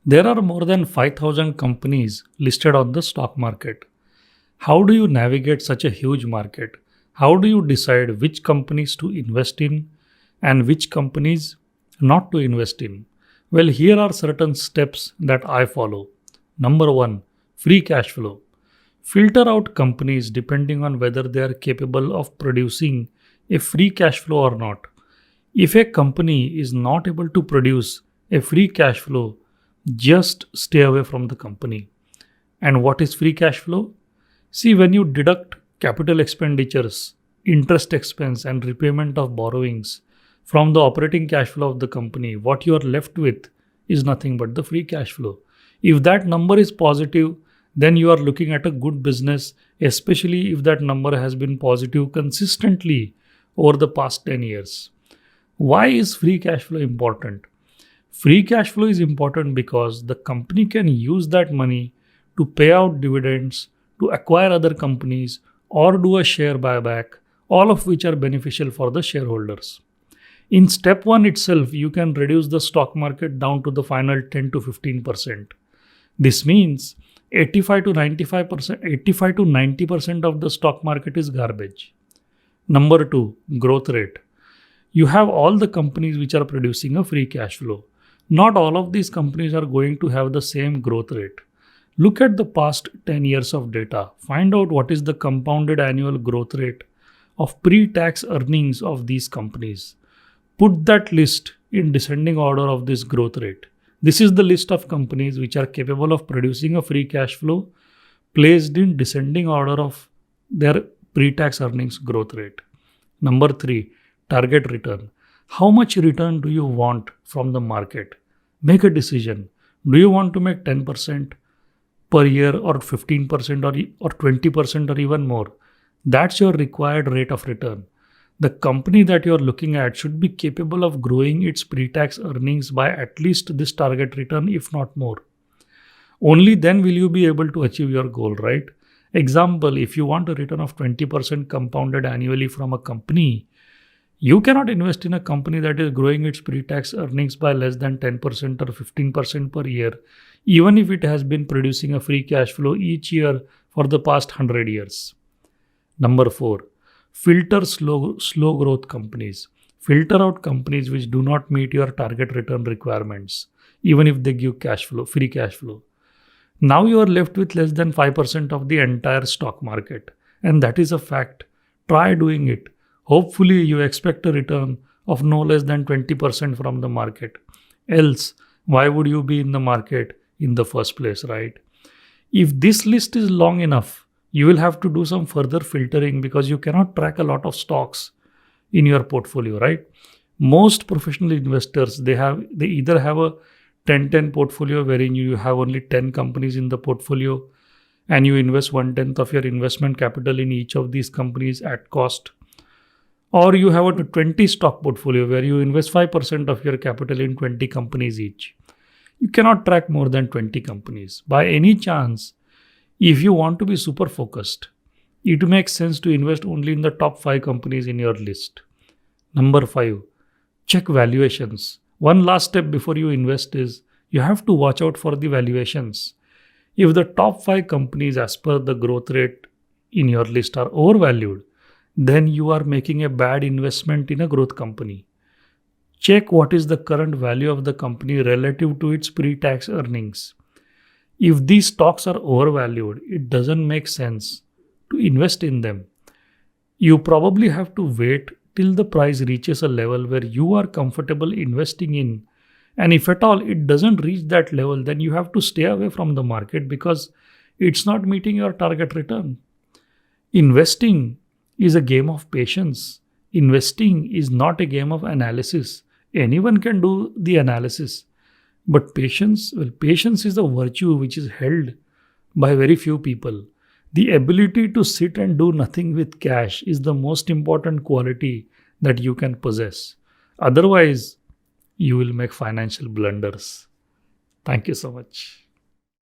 There are more than 5,000 companies listed on the stock market. How do you navigate such a huge market? How do you decide which companies to invest in and which companies not to invest in? Well, here are certain steps that I follow. Number one, free cash flow. Filter out companies depending on whether they are capable of producing a free cash flow or not. If a company is not able to produce a free cash flow, just stay away from the company. And what is free cash flow? See, when you deduct capital expenditures, interest expense, and repayment of borrowings from the operating cash flow of the company, what you are left with is nothing but the free cash flow. If that number is positive, then you are looking at a good business, especially if that number has been positive consistently over the past 10 years. Why is free cash flow important? Free cash flow is important because the company can use that money to pay out dividends, to acquire other companies, or do a share buyback, all of which are beneficial for the shareholders. In step 1 itself, you can reduce the stock market down to the final 10 to 15%. This means 85 to 90% of the stock market is garbage. Number 2, growth rate. You have all the companies which are producing a free cash flow. Not all of these companies are going to have the same growth rate. Look at the past 10 years of data. Find out what is the compounded annual growth rate of pre-tax earnings of these companies. Put that list in descending order of this growth rate. This is the list of companies which are capable of producing a free cash flow placed in descending order of their pre-tax earnings growth rate. Number 3, target return. How much return do you want from the market? Make a decision. Do you want to make 10% per year or 15% or 20% or even more? That's your required rate of return. The company that you're looking at should be capable of growing its pre-tax earnings by at least this target return, if not more. Only then will you be able to achieve your goal, right? Example, if you want a return of 20% compounded annually from a company, you cannot invest in a company that is growing its pre-tax earnings by less than 10% or 15% per year, even if it has been producing a free cash flow each year for the past 100 years. Number 4, filter slow growth companies. Filter out companies which do not meet your target return requirements, even if they give free cash flow. Now you are left with less than 5% of the entire stock market, and that is a fact. Try doing it. Hopefully you expect a return of no less than 20% from the market. Else, why would you be in the market in the first place, right? If this list is long enough, you will have to do some further filtering because you cannot track a lot of stocks in your portfolio, right? Most professional investors, they either have a 10-10 portfolio wherein you have only 10 companies in the portfolio and you invest 1/10 of your investment capital in each of these companies at cost. Or you have a 20 stock portfolio where you invest 5% of your capital in 20 companies each. You cannot track more than 20 companies. By any chance, if you want to be super focused, it makes sense to invest only in the top 5 companies in your list. Number 5, check valuations. One last step before you invest is you have to watch out for the valuations. If the top 5 companies as per the growth rate in your list are overvalued, then you are making a bad investment in a growth company. Check what is the current value of the company relative to its pre-tax earnings. If these stocks are overvalued, it doesn't make sense to invest in them. You probably have to wait till the price reaches a level where you are comfortable investing in. And if at all it doesn't reach that level, then you have to stay away from the market because it's not meeting your target return. Investing is a game of patience. Investing is not a game of analysis. Anyone can do the analysis. But patience is a virtue which is held by very few people. The ability to sit and do nothing with cash is the most important quality that you can possess. Otherwise, you will make financial blunders. Thank you so much.